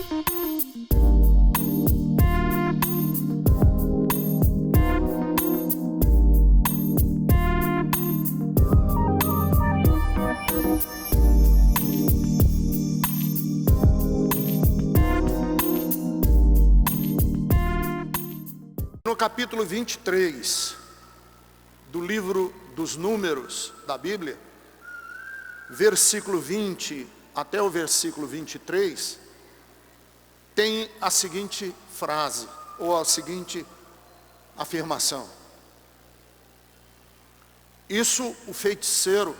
No capítulo 23 do livro dos Números da Bíblia, versículo 20 até o versículo 23, tem a seguinte frase, ou a seguinte afirmação. Isso o feiticeiro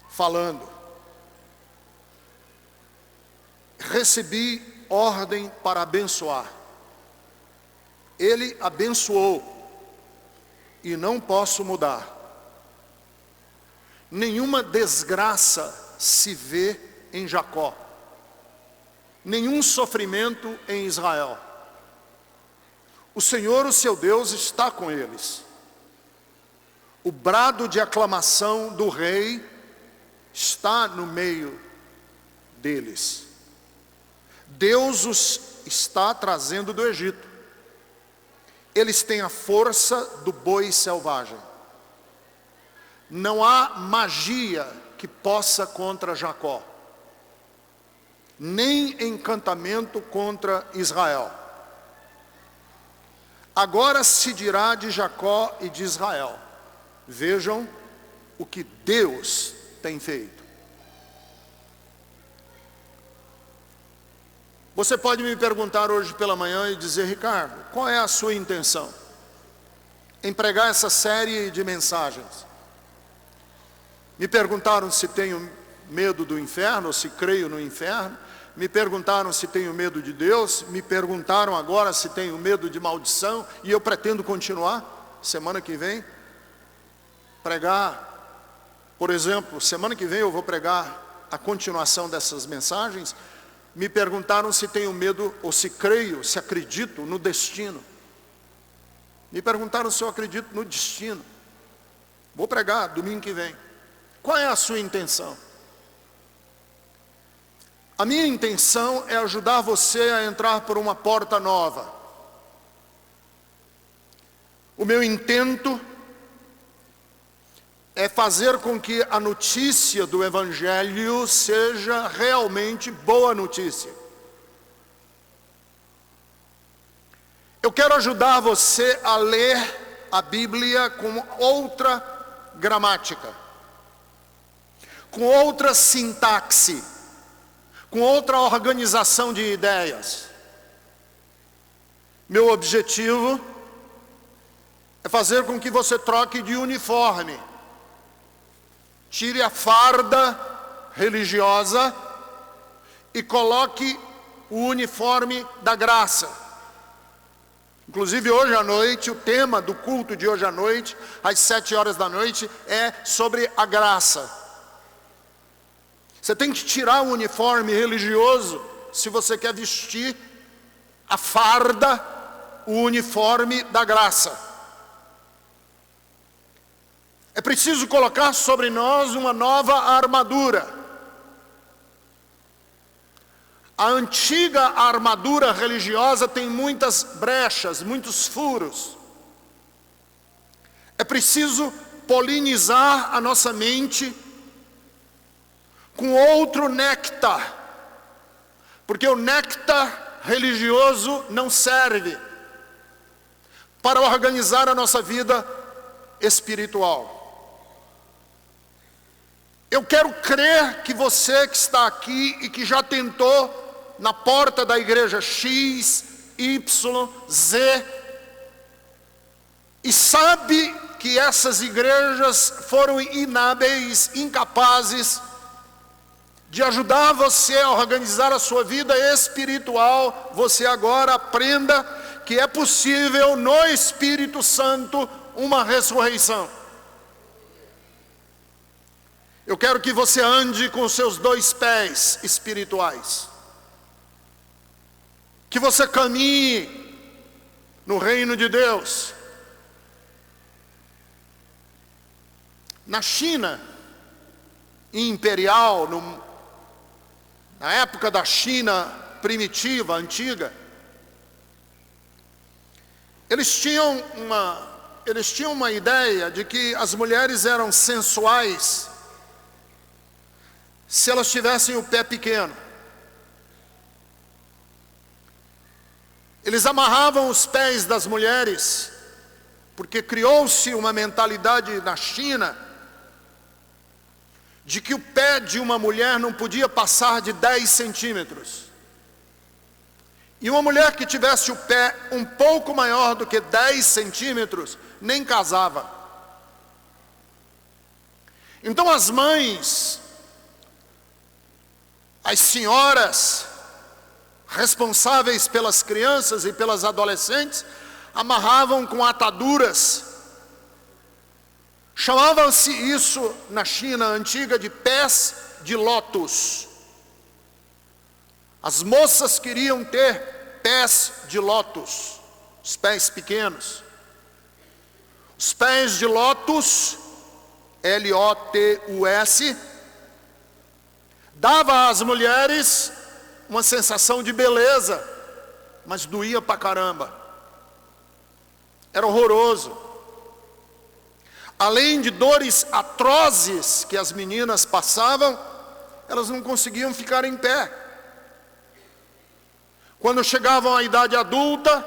falando. Recebi ordem para abençoar. Ele abençoou e não posso mudar. Nenhuma desgraça se vê em Jacó, nenhum sofrimento em Israel. O Senhor, o seu Deus, está com eles. O brado de aclamação do rei está no meio deles. Deus os está trazendo do Egito. Eles têm a força do boi selvagem. Não há magia que possa contra Jacó, nem encantamento contra Israel. Agora se dirá de Jacó e de Israel: vejam o que Deus tem feito. Você pode me perguntar hoje pela manhã e dizer: Ricardo, qual é a sua intenção em pregar essa série de mensagens? Me perguntaram se tenho medo do inferno, ou se creio no inferno. Me perguntaram se tenho medo de Deus. Me perguntaram agora se tenho medo de maldição. E eu pretendo continuar, semana que vem, pregar. Por exemplo, semana que vem eu vou pregar a continuação dessas mensagens. Me perguntaram se tenho medo, ou se creio, se acredito no destino. Me perguntaram se eu acredito no destino. Vou pregar domingo que vem. Qual é a sua intenção? A minha intenção é ajudar você a entrar por uma porta nova. O meu intento é fazer com que a notícia do Evangelho seja realmente boa notícia. Eu quero ajudar você a ler a Bíblia com outra gramática, com outra sintaxe, com outra organização de ideias. Meu objetivo é fazer com que você troque de uniforme. Tire a farda religiosa e coloque o uniforme da graça. Inclusive hoje à noite, o tema do culto de hoje à noite, às 7 horas da noite, é sobre a graça. Você tem que tirar o uniforme religioso se você quer vestir a farda, o uniforme da graça. É preciso colocar sobre nós uma nova armadura. A antiga armadura religiosa tem muitas brechas, muitos furos. É preciso polinizar a nossa mente com outro néctar, porque o néctar religioso não serve para organizar a nossa vida espiritual. Eu quero crer que você que está aqui e que já tentou na porta da igreja X, Y, Z, e sabe que essas igrejas foram inábeis, incapazes de ajudar você a organizar a sua vida espiritual, você agora aprenda que é possível no Espírito Santo uma ressurreição. Eu quero que você ande com seus 2 pés espirituais. Que você caminhe no reino de Deus. Na China imperial, na época da China primitiva, antiga, eles tinham uma ideia de que as mulheres eram sensuais se elas tivessem o pé pequeno. Eles amarravam os pés das mulheres, porque criou-se uma mentalidade na China de que o pé de uma mulher não podia passar de 10 centímetros. E uma mulher que tivesse o pé um pouco maior do que 10 centímetros, nem casava. Então as mães, as senhoras responsáveis pelas crianças e pelas adolescentes, amarravam com ataduras. Chamava-se isso na China antiga de pés de lótus. As moças queriam ter pés de lótus, os pés pequenos. Os pés de lótus, L-O-T-U-S, dava às mulheres uma sensação de beleza, mas doía pra caramba. Era horroroso. Além de dores atrozes que as meninas passavam, elas não conseguiam ficar em pé. Quando chegavam à idade adulta,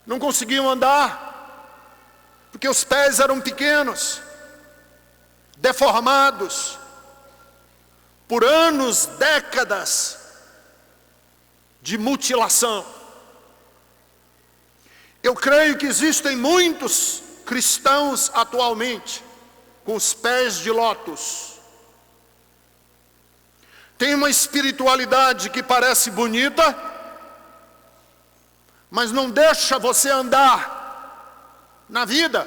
não conseguiam andar, porque os pés eram pequenos, deformados. Por anos, décadas de mutilação. Eu creio que existem muitos cristãos atualmente com os pés de lótus. Tem uma espiritualidade que parece bonita, mas não deixa você andar na vida.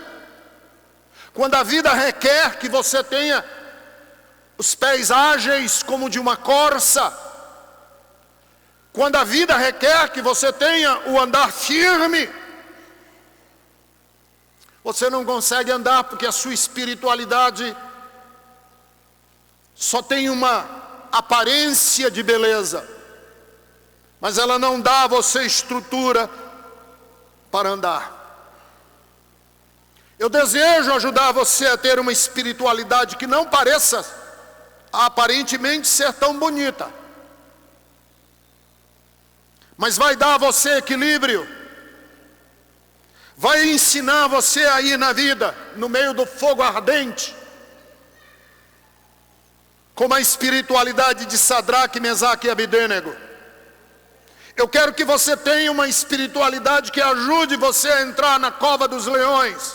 Quando a vida requer que você tenha os pés ágeis como de uma corça, quando a vida requer que você tenha o andar firme, você não consegue andar porque a sua espiritualidade só tem uma aparência de beleza, mas ela não dá a você estrutura para andar. Eu desejo ajudar você a ter uma espiritualidade que não pareça aparentemente ser tão bonita, mas vai dar a você equilíbrio, vai ensinar você a ir na vida, no meio do fogo ardente, como a espiritualidade de Sadraque, Mesaque e Abednego. Eu quero que você tenha uma espiritualidade que ajude você a entrar na cova dos leões,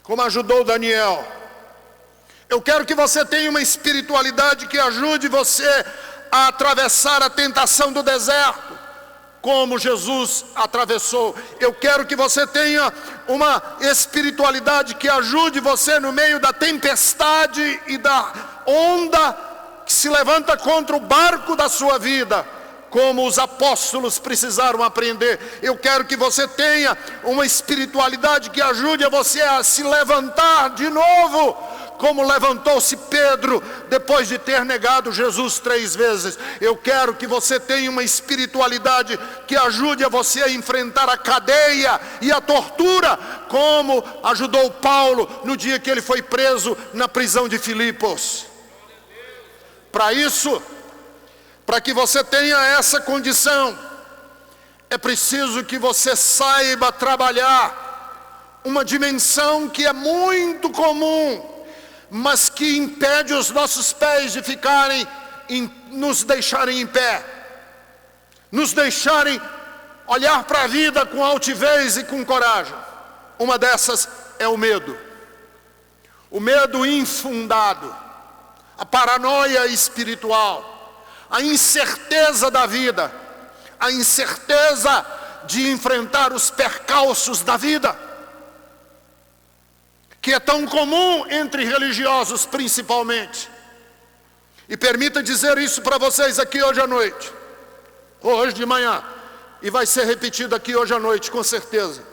como ajudou Daniel. Eu quero que você tenha uma espiritualidade que ajude você a atravessar a tentação do deserto, como Jesus atravessou. Eu quero que você tenha uma espiritualidade que ajude você no meio da tempestade e da onda que se levanta contra o barco da sua vida, como os apóstolos precisaram aprender. Eu quero que você tenha uma espiritualidade que ajude a você a se levantar de novo, como levantou-se Pedro depois de ter negado Jesus 3 vezes. Eu quero que você tenha uma espiritualidade que ajude a você a enfrentar a cadeia e a tortura, como ajudou Paulo no dia que ele foi preso na prisão de Filipos. Para isso, para que você tenha essa condição, é preciso que você saiba trabalhar uma dimensão que é muito comum, mas que impede os nossos pés de ficarem, nos deixarem em pé, nos deixarem olhar para a vida com altivez e com coragem. Uma dessas é o medo infundado, a paranoia espiritual, a incerteza da vida, a incerteza de enfrentar os percalços da vida, que é tão comum entre religiosos principalmente. E permita dizer isso para vocês aqui hoje à noite, ou hoje de manhã, e vai ser repetido aqui hoje à noite com certeza.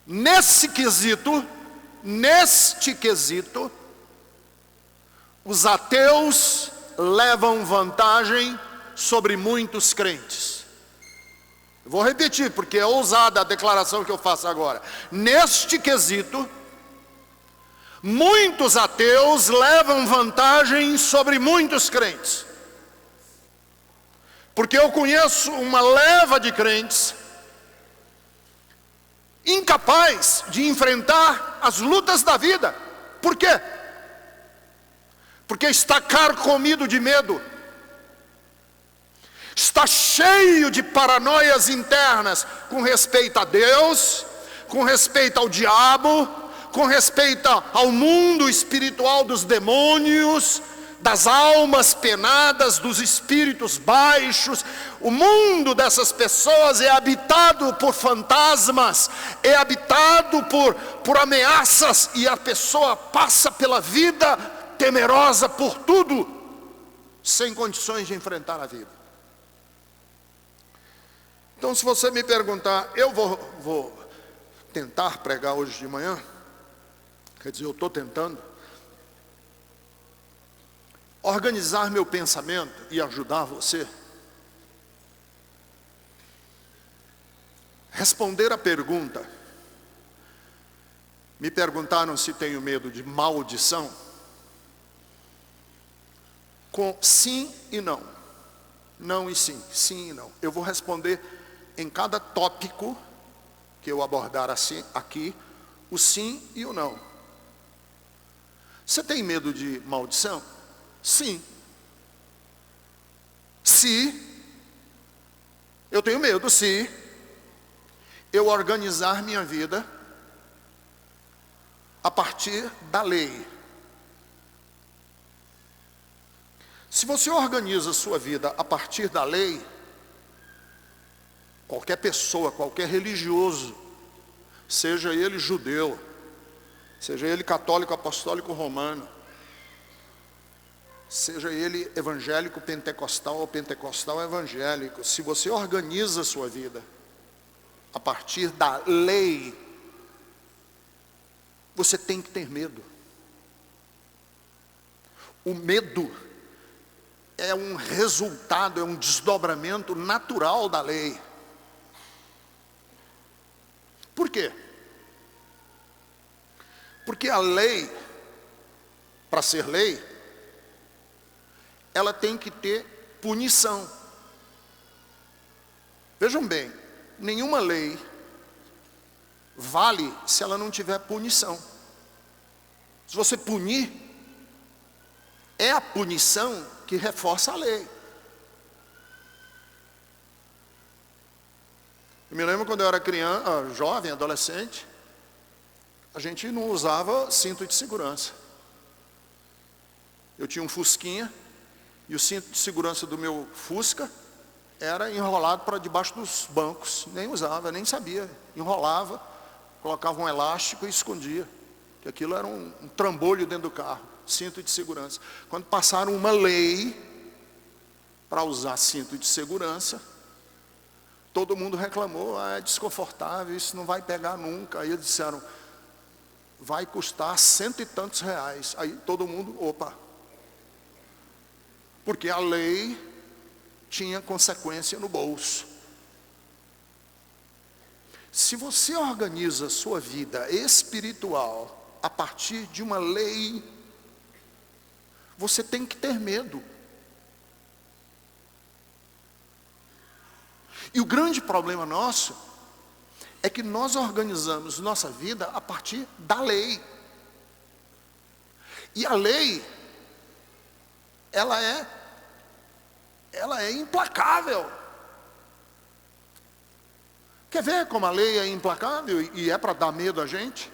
Neste quesito, os ateus levam vantagem sobre muitos crentes. Vou repetir, porque é ousada a declaração que eu faço agora. Neste quesito, muitos ateus levam vantagem sobre muitos crentes. Porque eu conheço uma leva de crentes incapaz de enfrentar as lutas da vida. Por quê? Porque está carcomido de medo. Está cheio de paranoias internas com respeito a Deus, com respeito ao diabo, com respeito ao mundo espiritual dos demônios, das almas penadas, dos espíritos baixos. O mundo dessas pessoas é habitado por fantasmas, é habitado por ameaças, e a pessoa passa pela vida temerosa por tudo, sem condições de enfrentar a vida. Então, se você me perguntar, eu vou tentar pregar hoje de manhã, quer dizer, eu estou tentando organizar meu pensamento e ajudar você. Responder a pergunta. Me perguntaram se tenho medo de maldição. Com sim e não. Não e sim, sim e não. Eu vou responder em cada tópico que eu abordar assim, aqui, o sim e o não. Você tem medo de maldição? Sim. Se eu tenho medo, se eu organizar minha vida a partir da lei. Se você organiza a sua vida a partir da lei, qualquer pessoa, qualquer religioso, seja ele judeu, seja ele católico, apostólico, romano, seja ele evangélico, pentecostal ou pentecostal evangélico, se você organiza a sua vida a partir da lei, você tem que ter medo. O medo é um resultado, é um desdobramento natural da lei. Por quê? Porque a lei, para ser lei, ela tem que ter punição. Vejam bem, nenhuma lei vale se ela não tiver punição. Se você punir, é a punição que reforça a lei. Eu me lembro quando eu era criança, jovem, adolescente, a gente não usava cinto de segurança. Eu tinha um Fusquinha, e o cinto de segurança do meu Fusca era enrolado para debaixo dos bancos. Nem usava, nem sabia. Enrolava, colocava um elástico e escondia. Que aquilo era um trambolho dentro do carro, cinto de segurança. Quando passaram uma lei para usar cinto de segurança, todo mundo reclamou, é desconfortável, isso não vai pegar nunca. Aí eles disseram, vai custar R$100 e tantos. Aí todo mundo, opa. Porque a lei tinha consequência no bolso. Se você organiza a sua vida espiritual a partir de uma lei, você tem que ter medo. E o grande problema nosso é que nós organizamos nossa vida a partir da lei. E a lei, ela é implacável. Quer ver como a lei é implacável e é para dar medo a gente?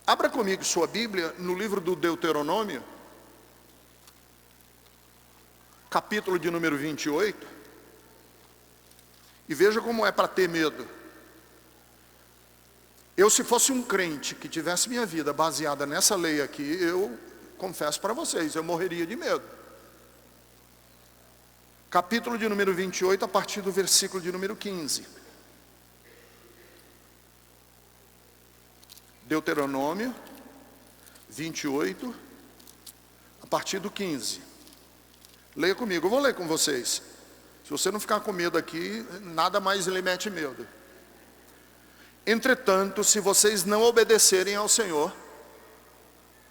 Abra comigo sua Bíblia no livro do Deuteronômio, capítulo de número 28. E veja como é para ter medo. Eu, se fosse um crente que tivesse minha vida baseada nessa lei aqui, eu confesso para vocês, eu morreria de medo. Capítulo de número 28, a partir do versículo de número 15. Deuteronômio 28, partir do 15. Leia comigo, eu vou ler com vocês. Se você não ficar com medo aqui, nada mais lhe mete medo. Entretanto, se vocês não obedecerem ao Senhor,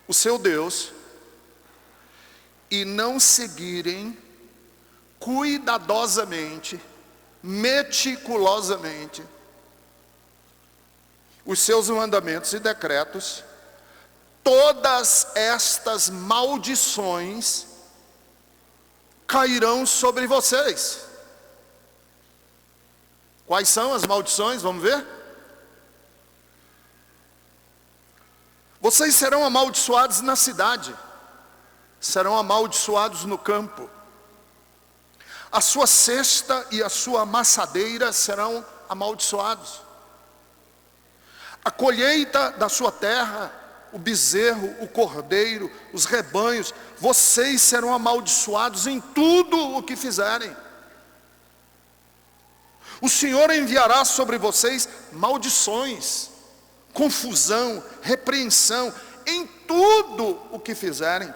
o seu Deus, e não seguirem cuidadosamente, meticulosamente, os seus mandamentos e decretos, todas estas maldições cairão sobre vocês. Quais são as maldições? Vamos ver? Vocês serão amaldiçoados na cidade, serão amaldiçoados no campo. A sua cesta e a sua amassadeira serão amaldiçoados. A colheita da sua terra, o bezerro, o cordeiro, os rebanhos, vocês serão amaldiçoados em tudo o que fizerem. O Senhor enviará sobre vocês maldições, confusão, repreensão, em tudo o que fizerem,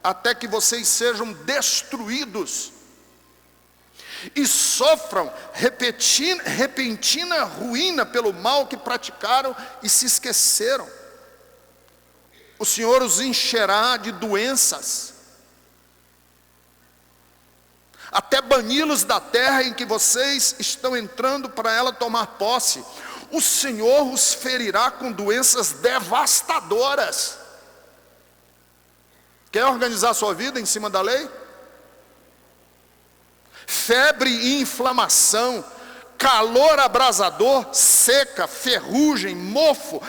até que vocês sejam destruídos e sofram repentina ruína pelo mal que praticaram e se esqueceram. O Senhor os encherá de doenças, até bani-los da terra em que vocês estão entrando para ela tomar posse. O Senhor os ferirá com doenças devastadoras. Quer organizar sua vida em cima da lei? Febre e inflamação, calor abrasador, seca, ferrugem, mofo,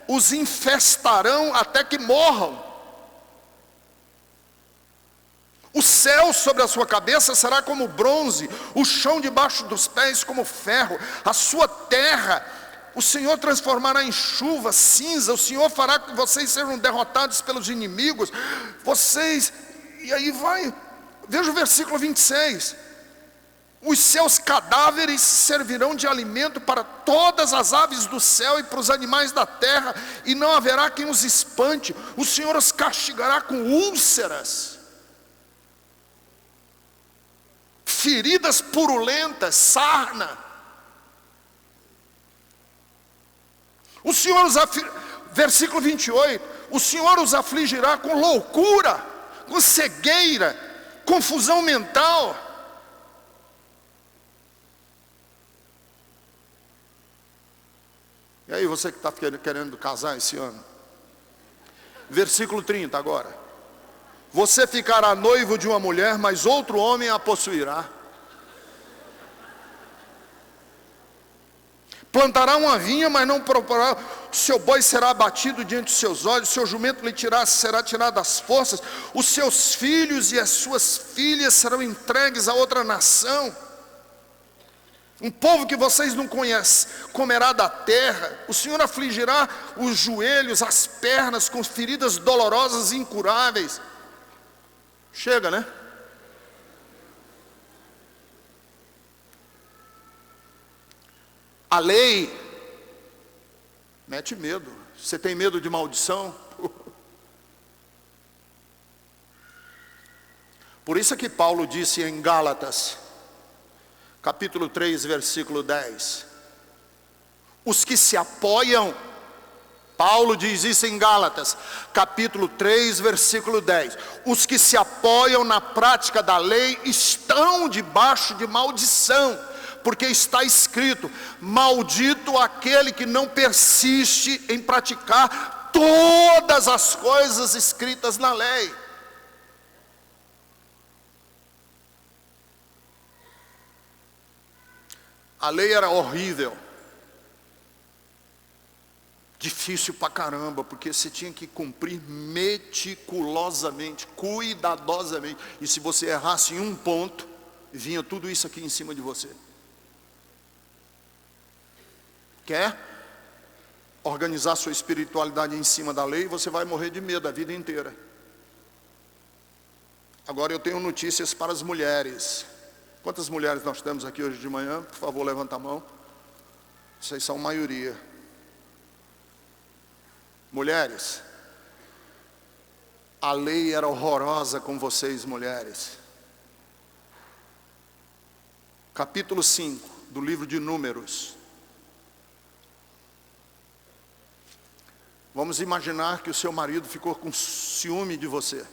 os infestarão até que morram. O céu sobre a sua cabeça será como bronze, o chão debaixo dos pés como ferro, a sua terra o Senhor transformará em chuva, cinza, o Senhor fará que vocês sejam derrotados pelos inimigos, e aí vai, veja o versículo 26, os seus cadáveres servirão de alimento para todas as aves do céu e para os animais da terra, e não haverá quem os espante, o Senhor os castigará com úlceras, feridas purulentas, sarna. O Senhor versículo 28, o Senhor os afligirá com loucura, com cegueira, confusão mental. E aí, você que está querendo casar esse ano? Versículo 30 agora. Você ficará noivo de uma mulher, mas outro homem a possuirá. Plantará uma vinha, mas não proporá. Seu boi será abatido diante dos seus olhos, seu jumento lhe será tirado das forças, os seus filhos e as suas filhas serão entregues a outra nação. Um povo que vocês não conhecem comerá da terra. O Senhor afligirá os joelhos, as pernas com feridas dolorosas e incuráveis. Chega, né? A lei mete medo. Você tem medo de maldição? Por isso é que Paulo disse em Gálatas, capítulo 3, versículo 10. Os que se apoiam, Paulo diz isso em Gálatas, capítulo 3, versículo 10. Os que se apoiam na prática da lei estão debaixo de maldição. Porque está escrito, maldito aquele que não persiste em praticar todas as coisas escritas na lei. A lei era horrível, difícil pra caramba, porque você tinha que cumprir meticulosamente, cuidadosamente, e se você errasse em um ponto, vinha tudo isso aqui em cima de você. Quer organizar sua espiritualidade em cima da lei, você vai morrer de medo a vida inteira. Agora eu tenho notícias para as mulheres. Quantas mulheres nós temos aqui hoje de manhã? Por favor, levanta a mão. Vocês são maioria. Mulheres, A lei era horrorosa com vocês, mulheres. Capítulo 5 do livro de Números. Vamos imaginar que o seu marido ficou com ciúme de você.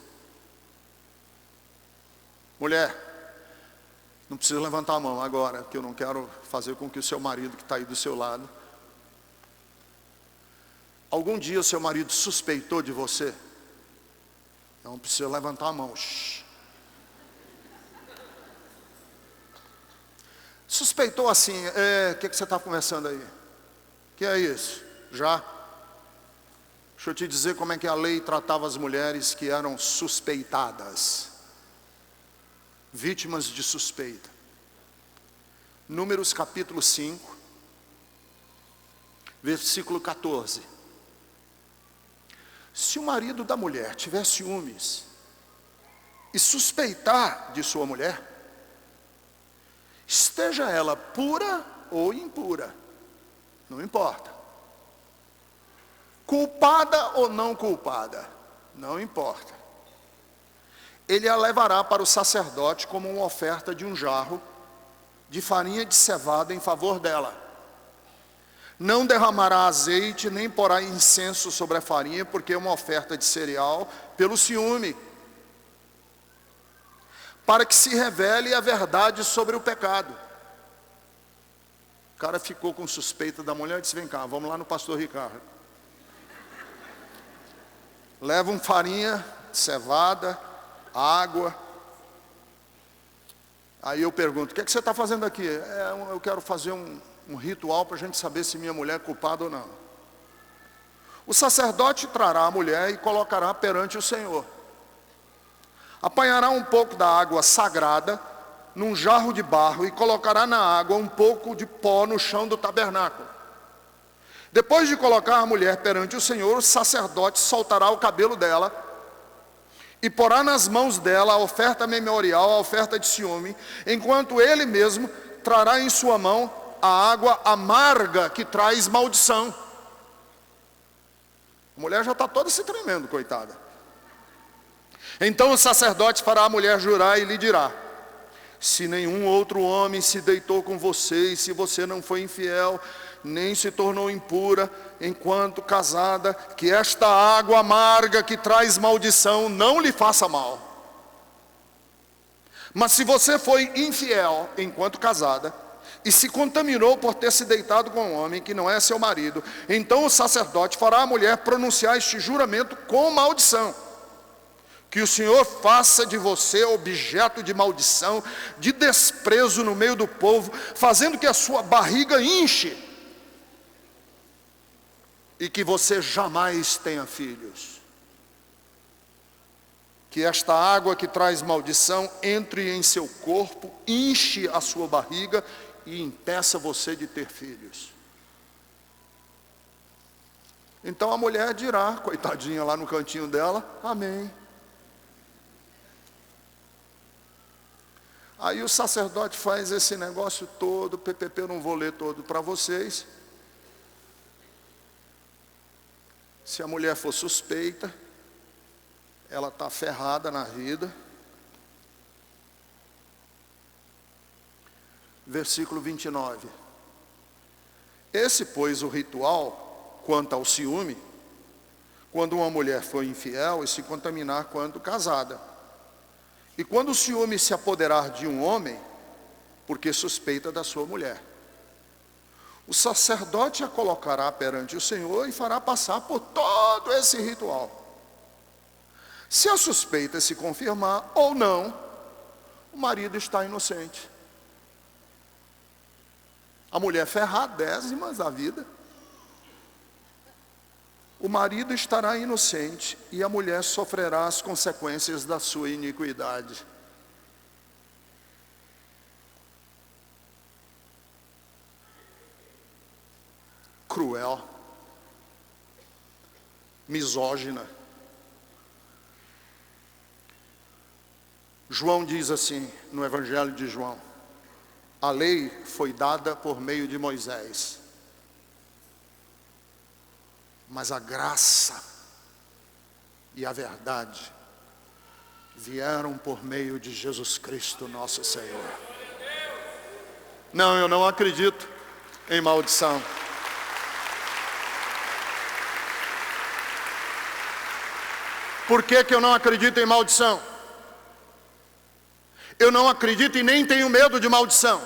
Mulher, não precisa levantar a mão agora, que eu não quero fazer com que o seu marido que está aí do seu lado. Algum dia o seu marido suspeitou de você? Não precisa levantar a mão. Shhh. Suspeitou assim, o que você está conversando aí? Que é isso? Já? Deixa eu te dizer como é que a lei tratava as mulheres que eram suspeitadas. Vítimas de suspeita. Números capítulo 5, versículo 14. Se o marido da mulher tiver ciúmes e suspeitar de sua mulher, esteja ela pura ou impura, não importa. Culpada ou não culpada, não importa. Ele a levará para o sacerdote como uma oferta de um jarro de farinha de cevada em favor dela. Não derramará azeite, nem porá incenso sobre a farinha, porque é uma oferta de cereal pelo ciúme, para que se revele a verdade sobre o pecado. O cara ficou com suspeita da mulher e disse, vem cá, vamos lá no pastor Ricardo. Levam farinha, cevada, água. Aí eu pergunto, o que você está fazendo aqui? Eu quero fazer um ritual para a gente saber se minha mulher é culpada ou não. O sacerdote trará a mulher e colocará perante o Senhor. Apanhará um pouco da água sagrada num jarro de barro e colocará na água um pouco de pó no chão do tabernáculo. Depois de colocar a mulher perante o Senhor, o sacerdote soltará o cabelo dela e porá nas mãos dela a oferta memorial, a oferta de ciúme, enquanto ele mesmo trará em sua mão a água amarga que traz maldição. A mulher já está toda se tremendo, coitada. Então o sacerdote fará a mulher jurar e lhe dirá, se nenhum outro homem se deitou com você, e se você não foi infiel, nem se tornou impura enquanto casada, que esta água amarga que traz maldição não lhe faça mal. Mas se você foi infiel enquanto casada, e se contaminou por ter se deitado com um homem que não é seu marido, então o sacerdote fará a mulher pronunciar este juramento com maldição. Que o Senhor faça de você objeto de maldição, de desprezo no meio do povo, fazendo que a sua barriga inche, e que você jamais tenha filhos. Que esta água que traz maldição entre em seu corpo, inche a sua barriga e impeça você de ter filhos. Então a mulher dirá, coitadinha lá no cantinho dela, amém. Aí o sacerdote faz esse negócio todo, PPP eu não vou ler todo para vocês. Se a mulher for suspeita, ela está ferrada na vida. Versículo 29. Esse, pois, o ritual quanto ao ciúme, quando uma mulher for infiel e se contaminar quando casada. E quando o ciúme se apoderar de um homem, porque suspeita da sua mulher. O sacerdote a colocará perante o Senhor e fará passar por todo esse ritual. Se a suspeita se confirmar ou não, o marido está inocente. A mulher ferradésimas da vida. O marido estará inocente e a mulher sofrerá as consequências da sua iniquidade. Cruel, misógina. João diz assim no Evangelho de João: a lei foi dada por meio de Moisés, mas a graça e a verdade vieram por meio de Jesus Cristo nosso Senhor. Não, eu não acredito em maldição. Por que que eu não acredito em maldição? Eu não acredito e nem tenho medo de maldição.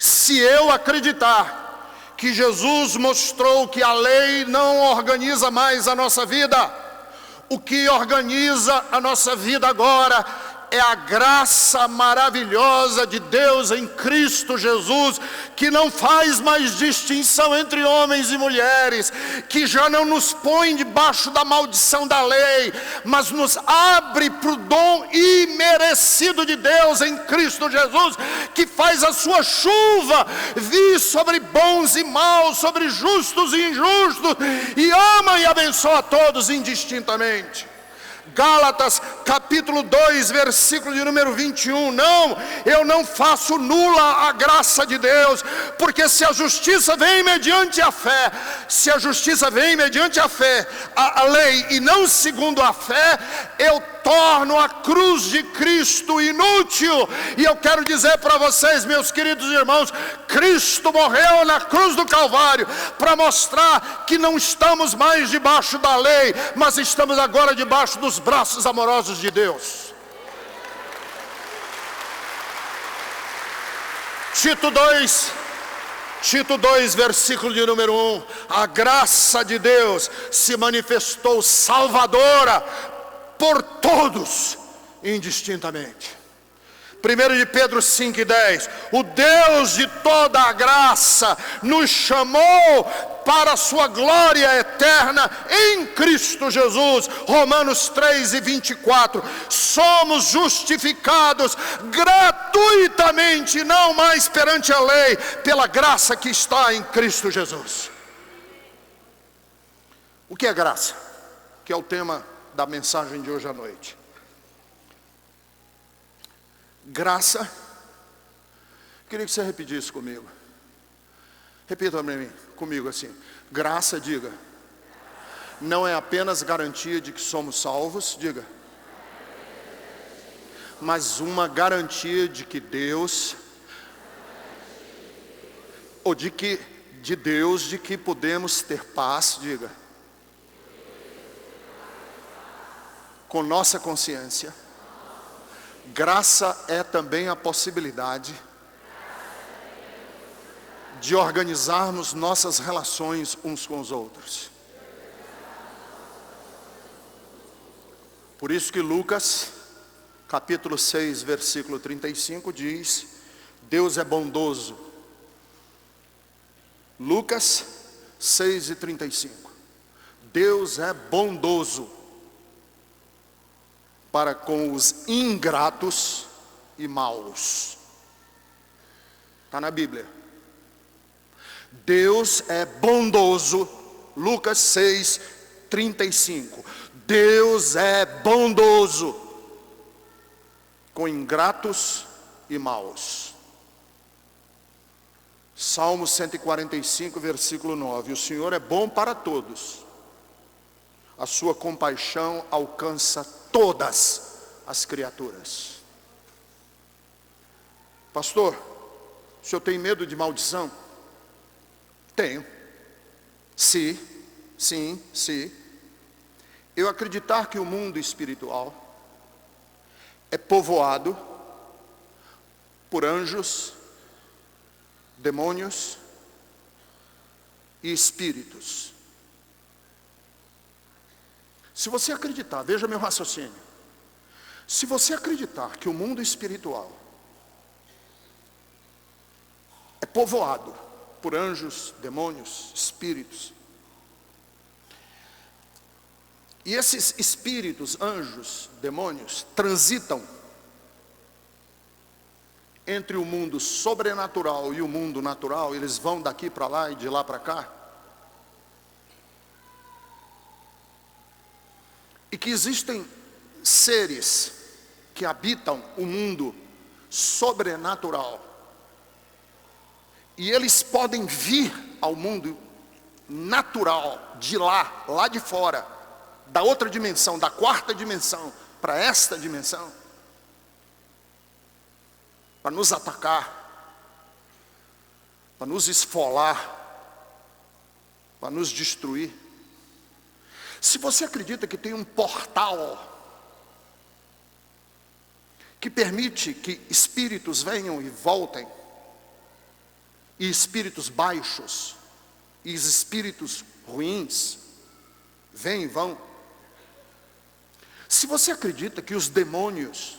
Se eu acreditar que Jesus mostrou que a lei não organiza mais a nossa vida, o que organiza a nossa vida agora é a graça maravilhosa de Deus em Cristo Jesus, que não faz mais distinção entre homens e mulheres, que já não nos põe debaixo da maldição da lei, mas nos abre para o dom imerecido de Deus em Cristo Jesus, que faz a sua chuva vir sobre bons e maus, sobre justos e injustos, e ama e abençoa a todos indistintamente. Gálatas capítulo 2, versículo de número 21. Não, eu não faço nula a graça de Deus, porque se a justiça vem mediante a fé, se a justiça vem mediante a fé, a lei, e não segundo a fé, eu torno a cruz de Cristo inútil. E eu quero dizer para vocês, meus queridos irmãos, Cristo morreu na cruz do Calvário para mostrar que não estamos mais debaixo da lei, mas estamos agora debaixo dos braços amorosos de Deus. Tito 2, versículo de número 1. A graça de Deus se manifestou salvadora por todos, indistintamente. 1 de Pedro 5:10. O Deus de toda a graça nos chamou para a sua glória eterna em Cristo Jesus. Romanos 3:24. Somos justificados gratuitamente, não mais perante a lei, pela graça que está em Cristo Jesus. O que é graça? Que é o tema da mensagem de hoje à noite. Graça, queria que você repetisse comigo. Repita para mim, comigo assim. Graça, diga, não é apenas garantia de que somos salvos, diga, mas uma garantia de que Deus, ou de Deus, de que podemos ter paz, diga, com nossa consciência. Graça é também a possibilidade de organizarmos nossas relações uns com os outros. Por isso que Lucas, capítulo 6, versículo 35 diz: Deus é bondoso. Lucas 6:35. Deus é bondoso para com os ingratos e maus. Está na Bíblia. Deus é bondoso. Lucas 6:35. Deus é bondoso com ingratos e maus. Salmo 145, versículo 9. O Senhor é bom para todos. A sua compaixão alcança todas as criaturas. Pastor, o senhor tem medo de maldição? Tenho. Sim. Eu acreditar que o mundo espiritual é povoado por anjos, demônios e espíritos. Se você acreditar, veja meu raciocínio. Se você acreditar que o mundo espiritual é povoado por anjos, demônios, espíritos, e esses espíritos, anjos, demônios, transitam entre o mundo sobrenatural e o mundo natural, eles vão daqui para lá e de lá para cá, e que existem seres que habitam o mundo sobrenatural, e eles podem vir ao mundo natural, de lá de fora, da outra dimensão, da quarta dimensão, para esta dimensão, para nos atacar, para nos esfolar, para nos destruir. Se você acredita que tem um portal que permite que espíritos venham e voltem, e espíritos baixos, e espíritos ruins, vêm e vão. Se você acredita que os demônios,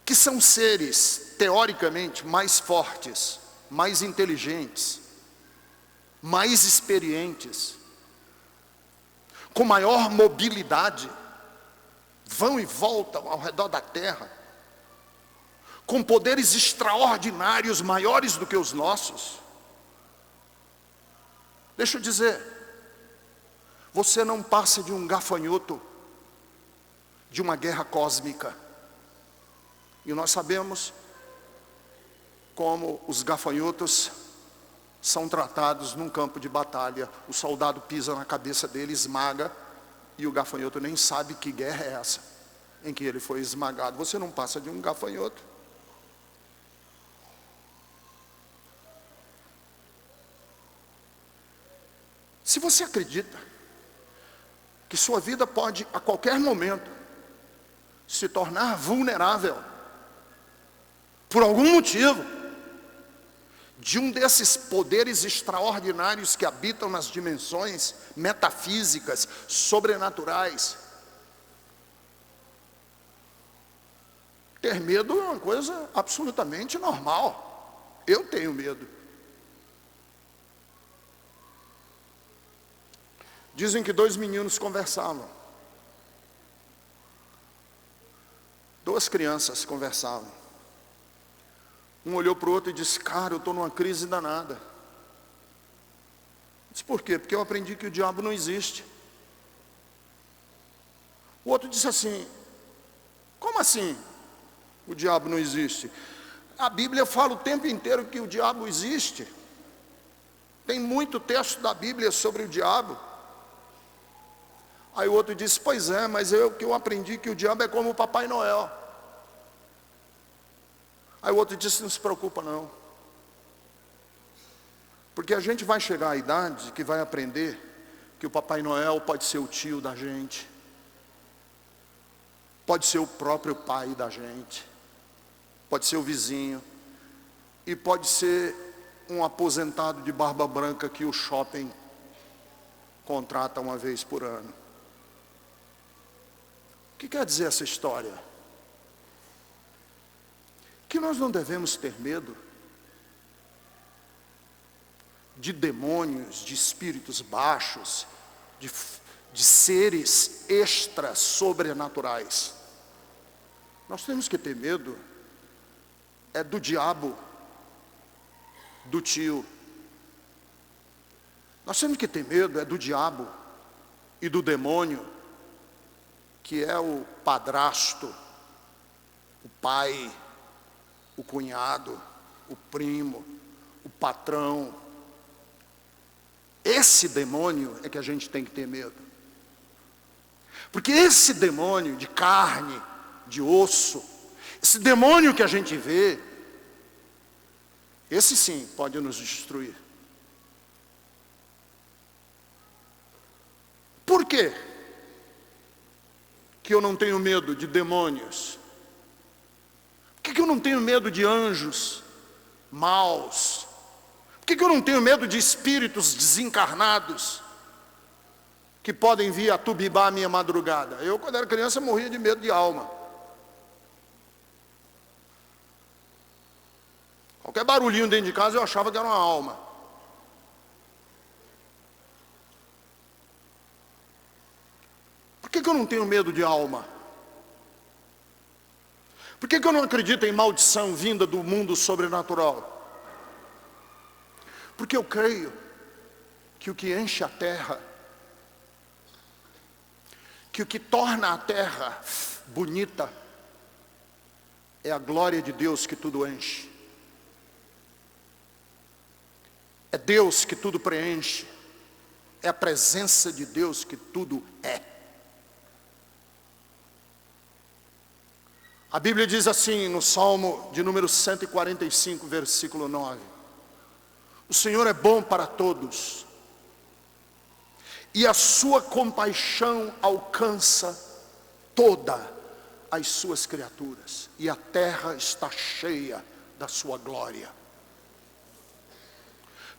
que são seres teoricamente mais fortes, mais inteligentes, mais experientes, com maior mobilidade, vão e voltam ao redor da terra, com poderes extraordinários, maiores do que os nossos, deixa eu dizer, você não passa de um gafanhoto de uma guerra cósmica. E nós sabemos como os gafanhotos são tratados num campo de batalha. O soldado pisa na cabeça dele, esmaga, e o gafanhoto nem sabe que guerra é essa em que ele foi esmagado. Você não passa de um gafanhoto. Se você acredita que sua vida pode a qualquer momento se tornar vulnerável por algum motivo, de um desses poderes extraordinários que habitam nas dimensões metafísicas, sobrenaturais, ter medo é uma coisa absolutamente normal. Eu tenho medo. Dizem que 2 meninos conversavam. 2 crianças conversavam. Um olhou para o outro e disse: cara, eu estou numa crise danada. Disse: por quê? Porque eu aprendi que o diabo não existe. O outro disse assim: como assim o diabo não existe? A Bíblia fala o tempo inteiro que o diabo existe. Tem muito texto da Bíblia sobre o diabo. Aí o outro disse: pois é, mas eu aprendi que o diabo é como o Papai Noel. Aí o outro disse: não se preocupa não, porque a gente vai chegar à idade que vai aprender que o Papai Noel pode ser o tio da gente, pode ser o próprio pai da gente, pode ser o vizinho, e pode ser um aposentado de barba branca que o shopping contrata uma vez por ano. O que quer dizer essa história? Que nós não devemos ter medo de demônios, de espíritos baixos, de seres extra sobrenaturais. Nós temos que ter medo é do diabo, do tio. Nós temos que ter medo é do diabo e do demônio, que é o padrasto, o pai, o cunhado, o primo, o patrão. Esse demônio é que a gente tem que ter medo. Porque esse demônio de carne, de osso, esse demônio que a gente vê, esse sim pode nos destruir. Por quê que eu não tenho medo de demônios? Por que eu não tenho medo de anjos maus? Por que eu não tenho medo de espíritos desencarnados que podem vir atubibar a minha madrugada? Eu, quando era criança, morria de medo de alma. Qualquer barulhinho dentro de casa eu achava que era uma alma. Por que eu não tenho medo de alma? Por que eu não acredito em maldição vinda do mundo sobrenatural? Porque eu creio que o que enche a terra, que o que torna a terra bonita, é a glória de Deus que tudo enche. É Deus que tudo preenche. É a presença de Deus que tudo é. A Bíblia diz assim no Salmo de número 145, versículo 9: o Senhor é bom para todos, e a sua compaixão alcança todas as suas criaturas, e a terra está cheia da sua glória.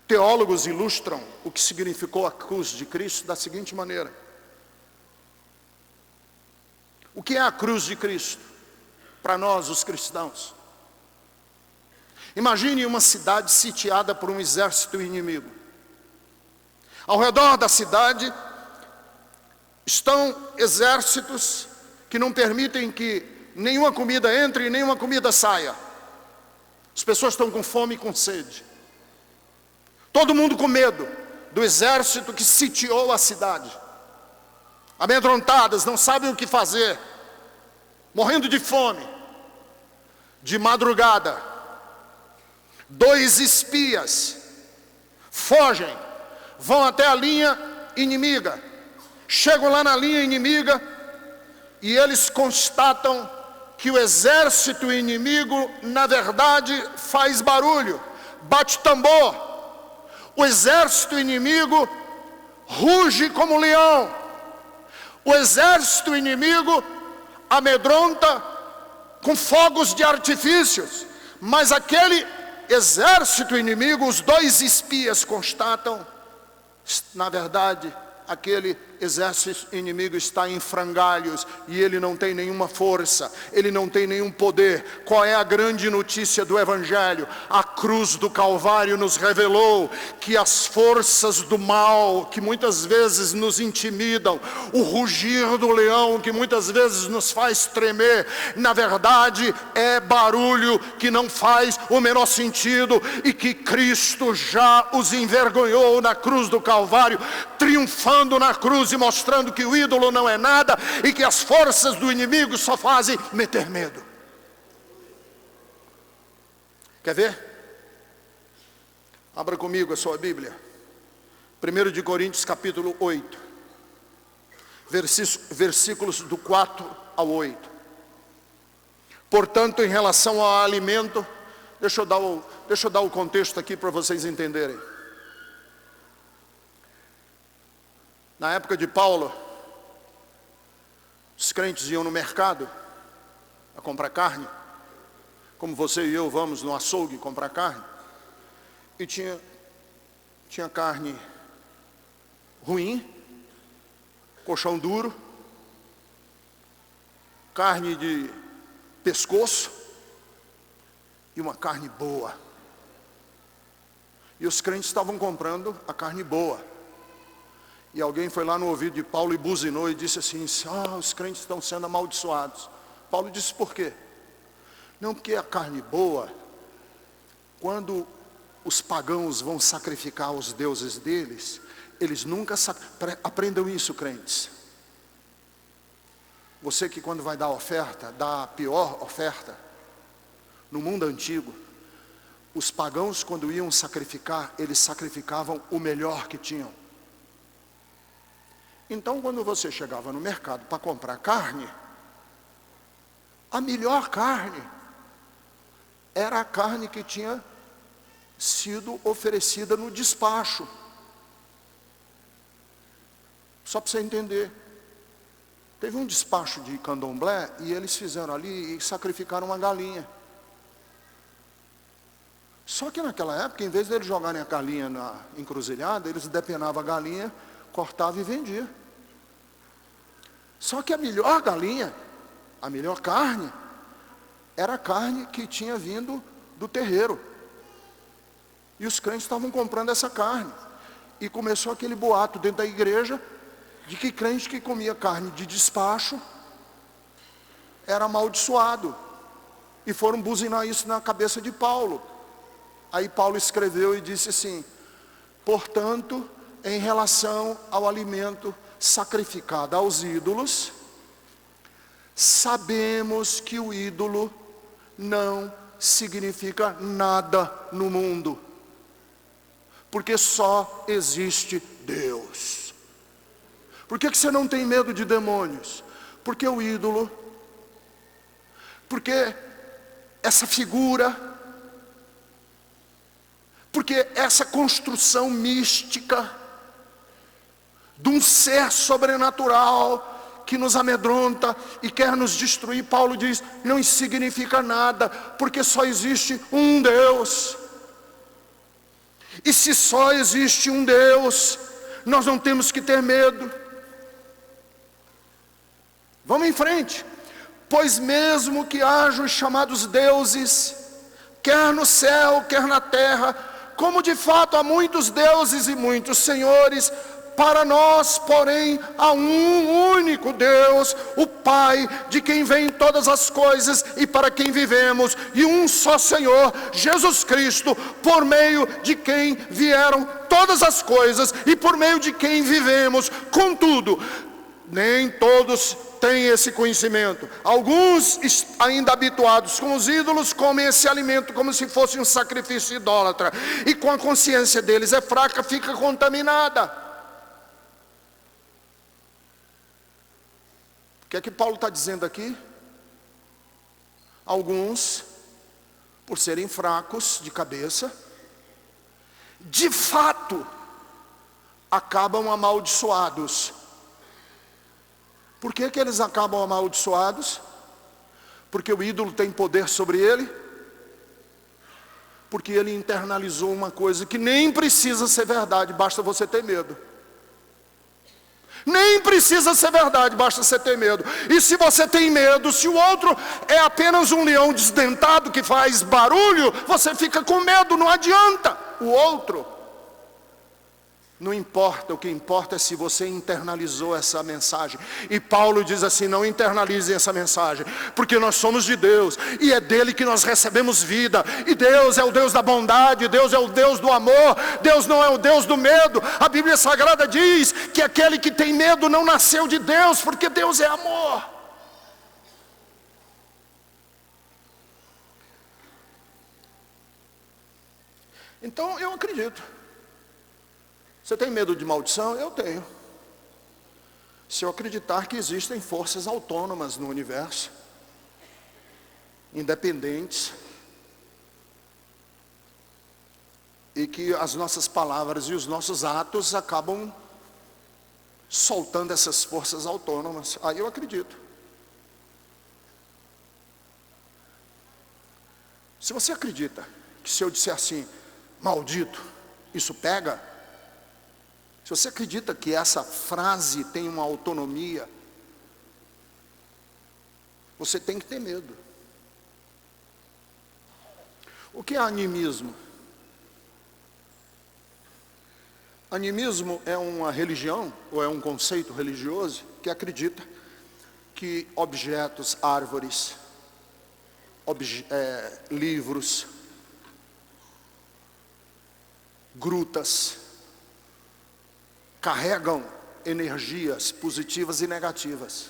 Teólogos ilustram o que significou a cruz de Cristo da seguinte maneira: o que é a cruz de Cristo para nós, os cristãos? Imagine uma cidade sitiada por um exército inimigo. Ao redor da cidade estão exércitos que não permitem que nenhuma comida entre e nenhuma comida saia. As pessoas estão com fome e com sede. Todo mundo com medo do exército que sitiou a cidade. Amedrontadas, não sabem o que fazer, morrendo de fome. De madrugada, 2 espias fogem, vão até a linha inimiga. Chegam lá na linha inimiga e eles constatam que o exército inimigo, na verdade, faz barulho, bate tambor. O exército inimigo ruge como leão. O exército inimigo amedronta com fogos de artifícios. Mas aquele exército inimigo, os 2 espias constatam, na verdade, aquele exército inimigo está em frangalhos e ele não tem nenhuma força, ele não tem nenhum poder. Qual é a grande notícia do Evangelho? A cruz do Calvário nos revelou que as forças do mal, que muitas vezes nos intimidam, o rugir do leão, que muitas vezes nos faz tremer, na verdade é barulho que não faz o menor sentido, e que Cristo já os envergonhou na cruz do Calvário, triunfando na cruz e mostrando que o ídolo não é nada e que as forças do inimigo só fazem meter medo. Quer ver? Abra comigo a sua Bíblia. 1 de Coríntios capítulo 8, versículos do 4 ao 8. Portanto, em relação ao alimento, deixa eu dar o contexto aqui para vocês entenderem. Na época de Paulo, os crentes iam no mercado a comprar carne, como você e eu vamos no açougue comprar carne, e tinha carne ruim, colchão duro, carne de pescoço e uma carne boa. E os crentes estavam comprando a carne boa. E alguém foi lá no ouvido de Paulo e buzinou e disse assim: os crentes estão sendo amaldiçoados. Paulo disse: por quê? Não, porque a carne boa, quando os pagãos vão sacrificar os deuses deles, eles nunca aprendam isso, crentes. Você que quando vai dar oferta, dá a pior oferta. No mundo antigo, os pagãos quando iam sacrificar, eles sacrificavam o melhor que tinham. Então, quando você chegava no mercado para comprar carne, a melhor carne era a carne que tinha sido oferecida no despacho. Só para você entender. Teve um despacho de candomblé e eles fizeram ali e sacrificaram uma galinha. Só que naquela época, em vez de eles jogarem a galinha na encruzilhada, eles depenavam a galinha, cortava e vendia. Só que a melhor galinha, a melhor carne, era a carne que tinha vindo do terreiro. E os crentes estavam comprando essa carne. E começou aquele boato dentro da igreja de que crente que comia carne de despacho era amaldiçoado. E foram buzinar isso na cabeça de Paulo. Aí Paulo escreveu e disse assim: portanto, em relação ao alimento sacrificado aos ídolos, sabemos que o ídolo não significa nada no mundo, porque só existe Deus. Por que você não tem medo de demônios? Porque o ídolo Porque essa figura, porque essa construção mística de um ser sobrenatural que nos amedronta e quer nos destruir, Paulo diz, não significa nada, porque só existe um Deus. E se só existe um Deus, nós não temos que ter medo. Vamos em frente. Pois mesmo que haja os chamados deuses, quer no céu, quer na terra, como de fato há muitos deuses e muitos senhores, para nós, porém, há um único Deus, o Pai, de quem vêm todas as coisas e para quem vivemos, e um só Senhor, Jesus Cristo, por meio de quem vieram todas as coisas e por meio de quem vivemos. Contudo, nem todos têm esse conhecimento. Alguns, ainda habituados com os ídolos, comem esse alimento como se fosse um sacrifício idólatra, e com a consciência deles é fraca, fica contaminada. O que é que Paulo está dizendo aqui? Alguns, por serem fracos de cabeça, de fato, acabam amaldiçoados. Por que que eles acabam amaldiçoados? Porque o ídolo tem poder sobre ele? Porque ele internalizou uma coisa que nem precisa ser verdade, basta você ter medo. Nem precisa ser verdade, basta você ter medo. E se você tem medo, se o outro é apenas um leão desdentado que faz barulho, você fica com medo, não adianta. O outro, não importa, o que importa é se você internalizou essa mensagem. E Paulo diz assim, não internalizem essa mensagem, porque nós somos de Deus, e é dele que nós recebemos vida, e Deus é o Deus da bondade, Deus é o Deus do amor, Deus não é o Deus do medo. A Bíblia Sagrada diz que aquele que tem medo não nasceu de Deus, porque Deus é amor. Então eu acredito. Você tem medo de maldição? Eu tenho. Se eu acreditar que existem forças autônomas no universo, independentes, e que as nossas palavras e os nossos atos acabam soltando essas forças autônomas, aí eu acredito. Se você acredita que se eu disser assim, maldito, isso pega? Se você acredita que essa frase tem uma autonomia, você tem que ter medo. O que é animismo? Animismo é uma religião, ou é um conceito religioso, que acredita que objetos, árvores, livros, grutas, carregam energias positivas e negativas.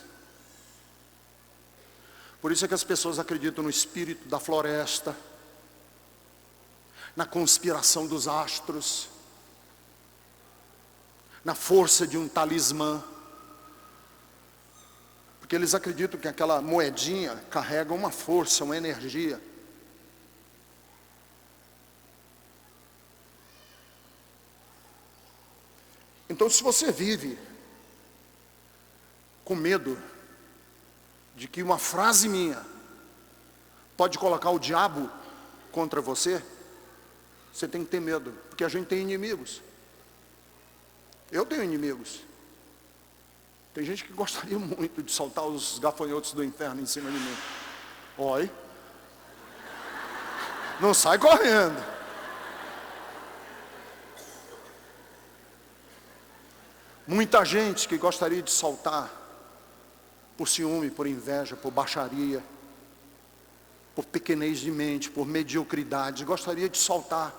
Por isso é que as pessoas acreditam no espírito da floresta, na conspiração dos astros, na força de um talismã. Porque eles acreditam que aquela moedinha carrega uma força, uma energia. Então, se você vive com medo de que uma frase minha pode colocar o diabo contra você, você tem que ter medo, porque a gente tem inimigos. Eu tenho inimigos. Tem gente que gostaria muito de soltar os gafanhotos do inferno em cima de mim. Oi? Não sai correndo. Muita gente que gostaria de soltar por ciúme, por inveja, por baixaria, por pequenez de mente, por mediocridade, gostaria de soltar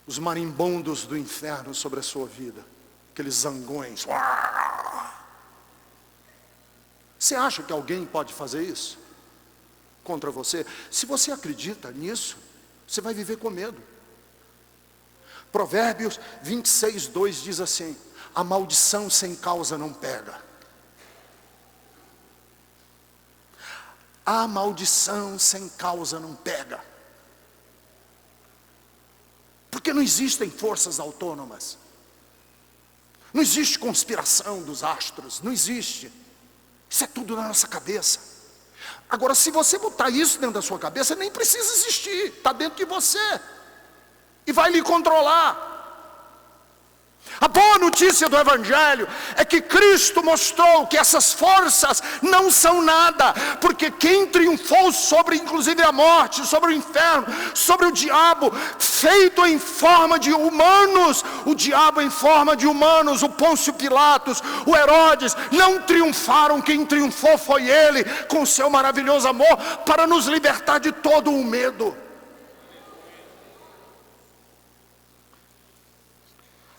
os marimbondos do inferno sobre a sua vida, aqueles zangões. Você acha que alguém pode fazer isso contra você? Se você acredita nisso, você vai viver com medo. Provérbios 26, 2 diz assim, a maldição sem causa não pega. A maldição sem causa não pega. Porque não existem forças autônomas. Não existe conspiração dos astros, não existe. Isso é tudo na nossa cabeça. Agora, se você botar isso dentro da sua cabeça, nem precisa existir, está dentro de você. E vai lhe controlar. A boa notícia do Evangelho é que Cristo mostrou que essas forças não são nada, porque quem triunfou sobre inclusive a morte, sobre o inferno, sobre o diabo, feito em forma de humanos, o diabo em forma de humanos, o Pôncio Pilatos, o Herodes, não triunfaram. Quem triunfou foi Ele, com o seu maravilhoso amor, para nos libertar de todo o medo.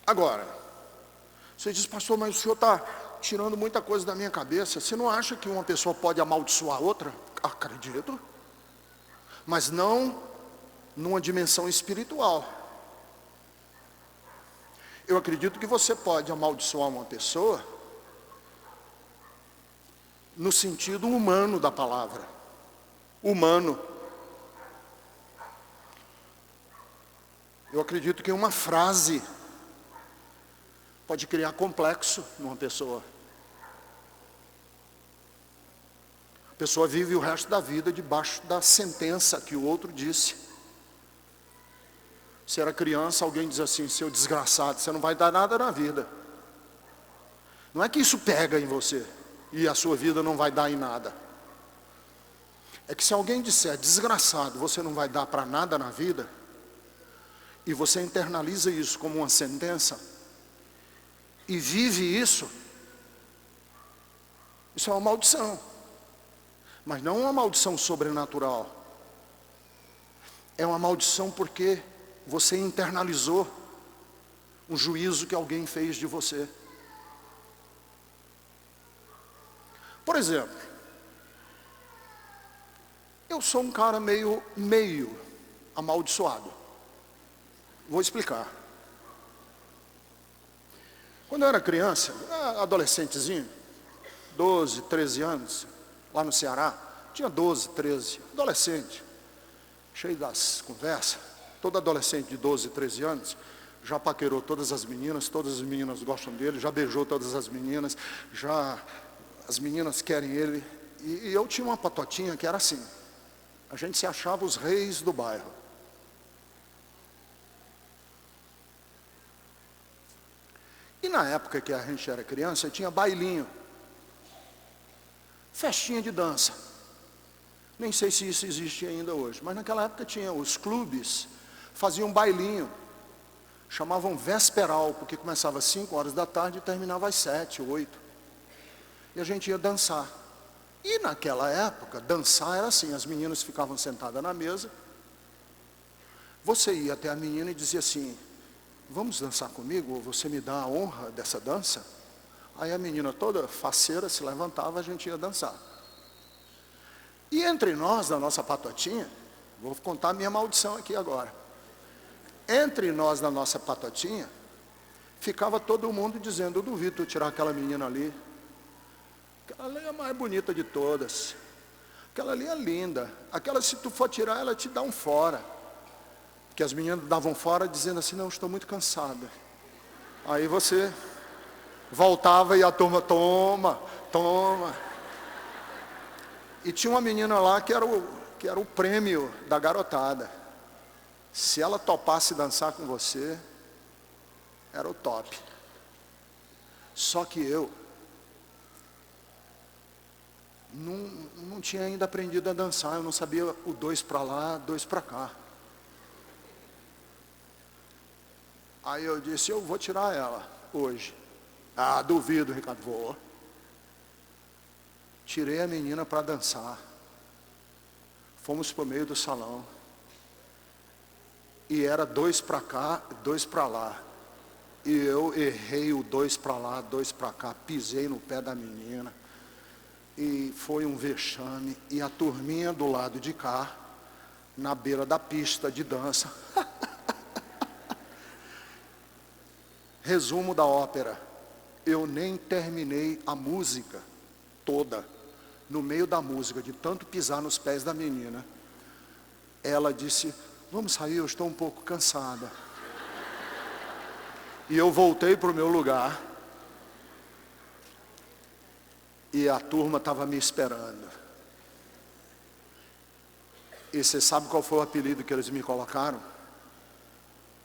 Agora, você diz, pastor, mas o senhor está tirando muita coisa da minha cabeça. Você não acha que uma pessoa pode amaldiçoar a outra? Acredito. Mas não numa dimensão espiritual. Eu acredito que você pode amaldiçoar uma pessoa no sentido humano da palavra. Humano. Eu acredito que uma frase pode criar complexo numa pessoa. A pessoa vive o resto da vida debaixo da sentença que o outro disse. Se era criança, alguém diz assim, seu desgraçado, você não vai dar nada na vida. Não é que isso pega em você e a sua vida não vai dar em nada. É que se alguém disser, desgraçado, você não vai dar para nada na vida, e você internaliza isso como uma sentença, e vive isso é uma maldição. Mas não uma maldição sobrenatural. É uma maldição porque você internalizou um juízo que alguém fez de você. Por exemplo, eu sou um cara meio amaldiçoado. Vou explicar. Quando eu era criança, adolescentezinho, 12, 13 anos, lá no Ceará, tinha 12, 13, adolescente, cheio das conversas. Todo adolescente de 12, 13 anos já paquerou todas as meninas gostam dele, já beijou todas as meninas, as meninas querem ele. E eu tinha uma patotinha que era assim, a gente se achava os reis do bairro. E na época que a gente era criança, tinha bailinho, festinha de dança. Nem sei se isso existe ainda hoje, mas naquela época tinha, os clubes faziam bailinho, chamavam vesperal, porque começava às 5 horas da tarde e terminava às 7, 8. E a gente ia dançar. E naquela época, dançar era assim, as meninas ficavam sentadas na mesa, você ia até a menina e dizia assim, vamos dançar comigo, ou você me dá a honra dessa dança? Aí a menina toda faceira se levantava, a gente ia dançar. E entre nós, na nossa patotinha, vou contar a minha maldição aqui agora. Entre nós, na nossa patotinha, ficava todo mundo dizendo, eu duvido tu tirar aquela menina ali. Aquela ali é a mais bonita de todas. Aquela ali é linda. Aquela, se tu for tirar, ela te dá um fora. Que as meninas davam fora dizendo assim, não, estou muito cansada. Aí você voltava e a turma, toma. E tinha uma menina lá que era o prêmio da garotada. Se ela topasse dançar com você, era o top. Só que eu não tinha ainda aprendido a dançar, eu não sabia o 2 para lá, 2 para cá. Aí eu disse, eu vou tirar ela hoje. Ah, duvido, Ricardo, vou. Tirei a menina para dançar. Fomos para o meio do salão. E era 2 para cá, 2 para lá. E eu errei o 2 para lá, 2 para cá. Pisei no pé da menina. E foi um vexame. E a turminha do lado de cá, na beira da pista de dança. Resumo da ópera. Eu nem terminei a música toda. No meio da música, de tanto pisar nos pés da menina, ela disse: vamos sair, eu estou um pouco cansada. E eu voltei para o meu lugar. E a turma estava me esperando. E você sabe qual foi o apelido que eles me colocaram?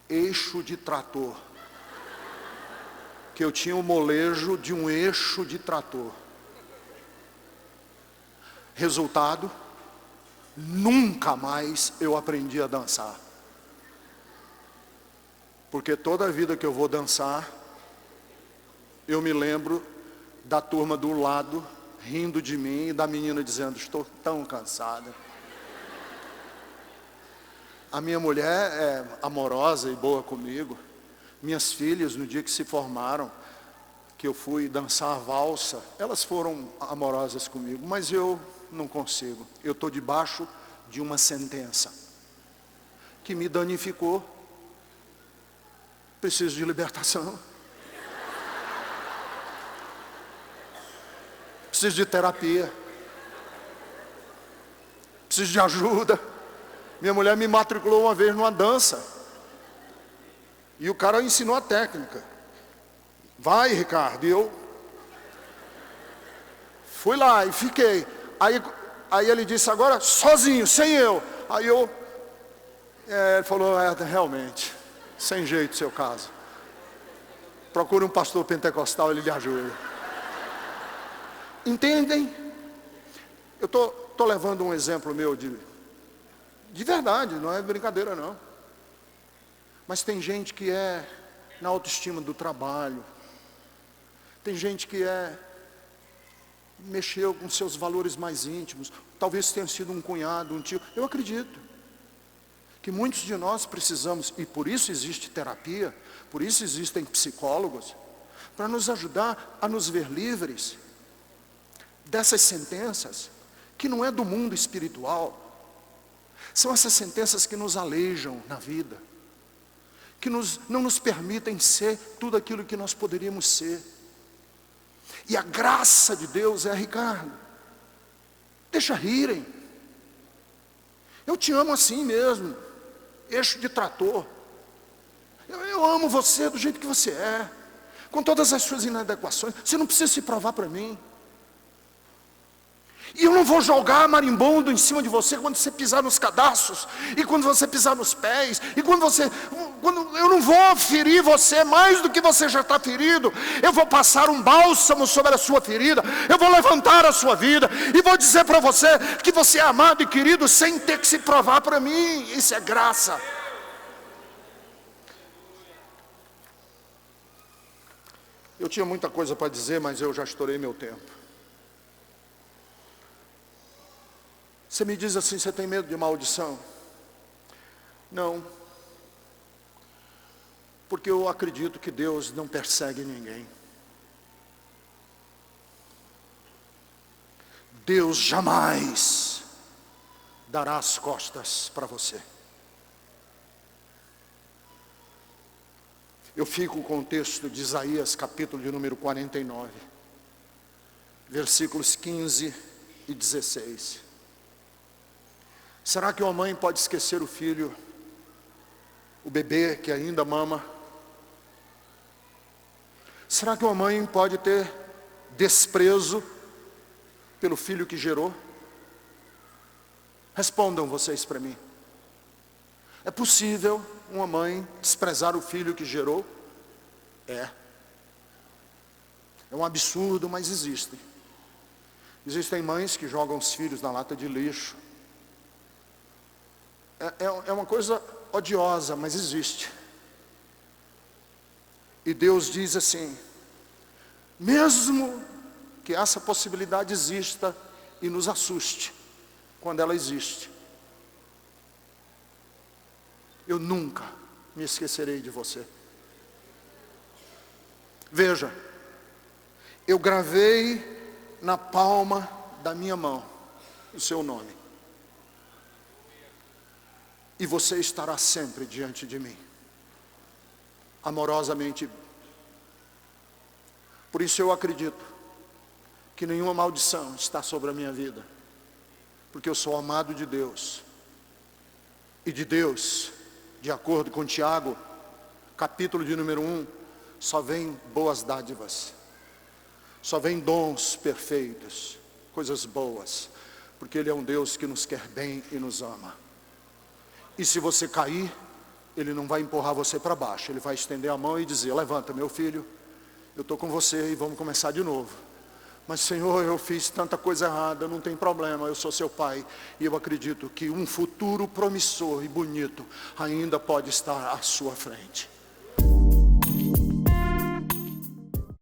Eixo de trator. Que eu tinha o molejo de um eixo de trator. Resultado, nunca mais eu aprendi a dançar. Porque toda vida que eu vou dançar, eu me lembro da turma do lado, rindo de mim, e da menina dizendo: estou tão cansada. A minha mulher é amorosa e boa comigo. Minhas filhas, no dia que se formaram, que eu fui dançar a valsa, elas foram amorosas comigo, mas eu não consigo. Eu estou debaixo de uma sentença que me danificou. Preciso de libertação. Preciso de terapia. Preciso de ajuda. Minha mulher me matriculou uma vez numa dança. E o cara ensinou a técnica. Vai, Ricardo. E eu fui lá e fiquei. Aí ele disse: agora sozinho, sem eu. Aí ele falou: realmente, sem jeito seu caso. Procure um pastor pentecostal, ele lhe ajuda. Entendem? Eu tô levando um exemplo meu de verdade, não é brincadeira não. Mas tem gente que é na autoestima do trabalho. Tem gente que mexeu com seus valores mais íntimos. Talvez tenha sido um cunhado, um tio. Eu acredito que muitos de nós precisamos, e por isso existe terapia, por isso existem psicólogos, para nos ajudar a nos ver livres dessas sentenças, que não é do mundo espiritual. São essas sentenças que nos aleijam na vida, que não nos permitem ser tudo aquilo que nós poderíamos ser. E a graça de Deus Ricardo, deixa rirem. Eu te amo assim mesmo, eixo de trator. Eu amo você do jeito que você é, com todas as suas inadequações. Você não precisa se provar para mim. E eu não vou jogar marimbondo em cima de você quando você pisar nos cadastros, e quando você pisar nos pés, e quando eu não vou ferir você mais do que você já está ferido. Eu vou passar um bálsamo sobre a sua ferida, eu vou levantar a sua vida, e vou dizer para você que você é amado e querido sem ter que se provar para mim. Isso é graça. Eu tinha muita coisa para dizer, mas eu já estourei meu tempo. Você me diz assim: você tem medo de maldição? Não. Porque eu acredito que Deus não persegue ninguém. Deus jamais dará as costas para você. Eu fico com o texto de Isaías, capítulo de número 49, versículos 15 e 16. Será que uma mãe pode esquecer o filho, o bebê que ainda mama? Será que uma mãe pode ter desprezo pelo filho que gerou? Respondam vocês para mim. É possível uma mãe desprezar o filho que gerou? É um absurdo, mas existe. Existem mães que jogam os filhos na lata de lixo. É uma coisa odiosa, mas existe. E Deus diz assim: mesmo que essa possibilidade exista e nos assuste, quando ela existe, eu nunca me esquecerei de você. Veja, eu gravei na palma da minha mão o seu nome. E você estará sempre diante de mim, amorosamente. Por isso eu acredito que nenhuma maldição está sobre a minha vida, porque eu sou amado de Deus. E de Deus, de acordo com Tiago, capítulo de número 1, só vem boas dádivas, só vem dons perfeitos, coisas boas, porque Ele é um Deus que nos quer bem e nos ama. E se você cair, Ele não vai empurrar você para baixo, Ele vai estender a mão e dizer: levanta, meu filho, eu estou com você e vamos começar de novo. Mas Senhor, eu fiz tanta coisa errada, não tem problema, eu sou seu pai. E eu acredito que um futuro promissor e bonito ainda pode estar à sua frente.